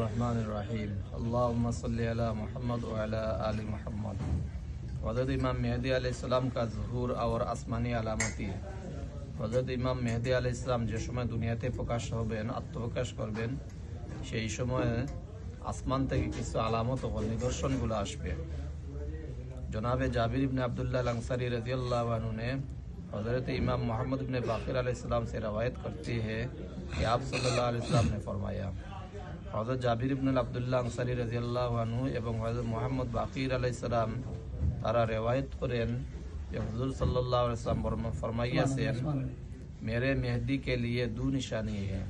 बिस्मिल्लाहिर्रहमानिर्रहीम अल्लाहुम्मा सल्ली अला मुहम्मद व अला आलि मुहम्मद। हज़रत इमाम मेहदी अलैहिस्सलाम का ज़ुहूर और আসমানী আলামতি। হযরত ইমাম মেহদী আলাইহিস সালাম যে সময় দুনিয়াতে প্রকাশ হবেন, আত্মপ্রকাশ করবেন, সেই সময় আসমান থেকে কিছু আলামত ও নিদর্শনগুলো আসবে। जनाब जाबिर इब्ने अब्दुल्लाह अल अंसारी रज़ियल्लाहु अन्हु ने हज़रत इमाम मोहम्मद इब्ने बाक़िर अलैहिस्सलाम से रवायत करती है कि आप सल्लल्लाहु अलैहि वसल्लम ने फरमाया। हज़रत जाबिर इब्ने अब्दुल्लाह अंसारी रज़ियल्लाहु अन्हु एवं हज़रत मोहम्मद बाक़िर अलैहिस्सलाम तारा रवायत करें कि हुज़ूर सल्लल्लाहु अलैहि वसल्लम फरमाइयाছেন, मेरे मेहदी के लिए दो निशानी है।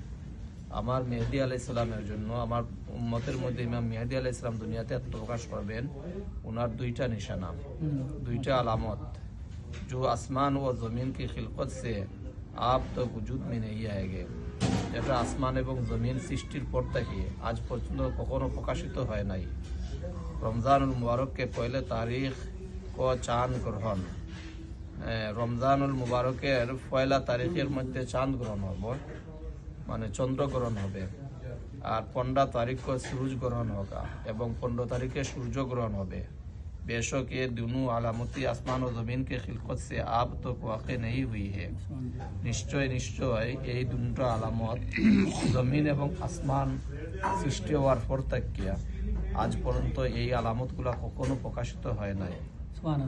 আমার মেহেদী আলাইহিস সালামের জন্য, আমার উম্মতের মধ্যে ইমাম মেহেদী আলাইহিস সালাম দুনিয়াতে আত্মপ্রকাশ করবেন, ওনার দুইটা নিশানা, দুইটা আলামত, जो आसमान व ज़मीन की खिलकत से आप तो वजूद में नहीं आएंगे। যেটা আসমান এবং জমিন সৃষ্টির পর থেকে আজ পর্যন্ত কখনো প্রকাশিত হয় নাই। রমজানুল মুবারককে পয়লা তারিখ ক চাঁদ গ্রহণ, রমজানুল মুবারকের পয়লা তারিখের মধ্যে চাঁদ গ্রহণ হবে, মানে চন্দ্রগ্রহণ হবে। আর 15 तारीख को सूरज ग्रहण होगा एवं 15 तारीख के सूर्य ग्रहण होगा। बेशक ये दोनों आलामती आसमान और ज़मीन के खिलकत से आप तो वाक़ नहीं हुई है। निश्चय निश्चय এই দুটো আলামত জমিন এবং আসমান সৃষ্টি হওয়ার পর থেকে আজ পর্যন্ত এই আলামতগুলো কখনো প্রকাশিত হয় নাই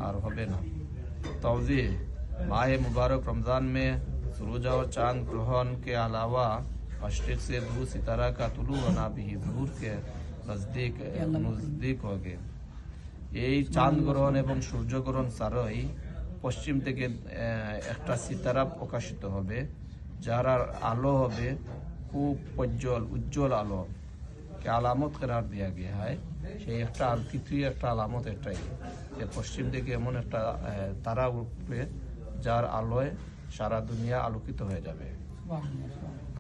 আর হবে না। तौज़ीह, माह मुबारक रमज़ान में सूरज और चांद ग्रहण के अलावा मशरिक़ से दो सितारा का तुलू होना भी ज़ुहूर के नज़दीक हो गए। এই চাঁদ গ্রহণ এবং সূর্য গ্রহণ ছাড়াই পশ্চিম থেকে একটা সিতারা প্রকাশিত হবে, যার আলো হবে খুব উজ্জ্বল আলো, কে আলামত করার দেওয়া গিয়া হয়। সেই একটা তৃতীয় একটা আলামত এটাই যে পশ্চিম থেকে এমন একটা তারা উঠবে যার আলোয় সারা দুনিয়া আলোকিত হয়ে যাবে।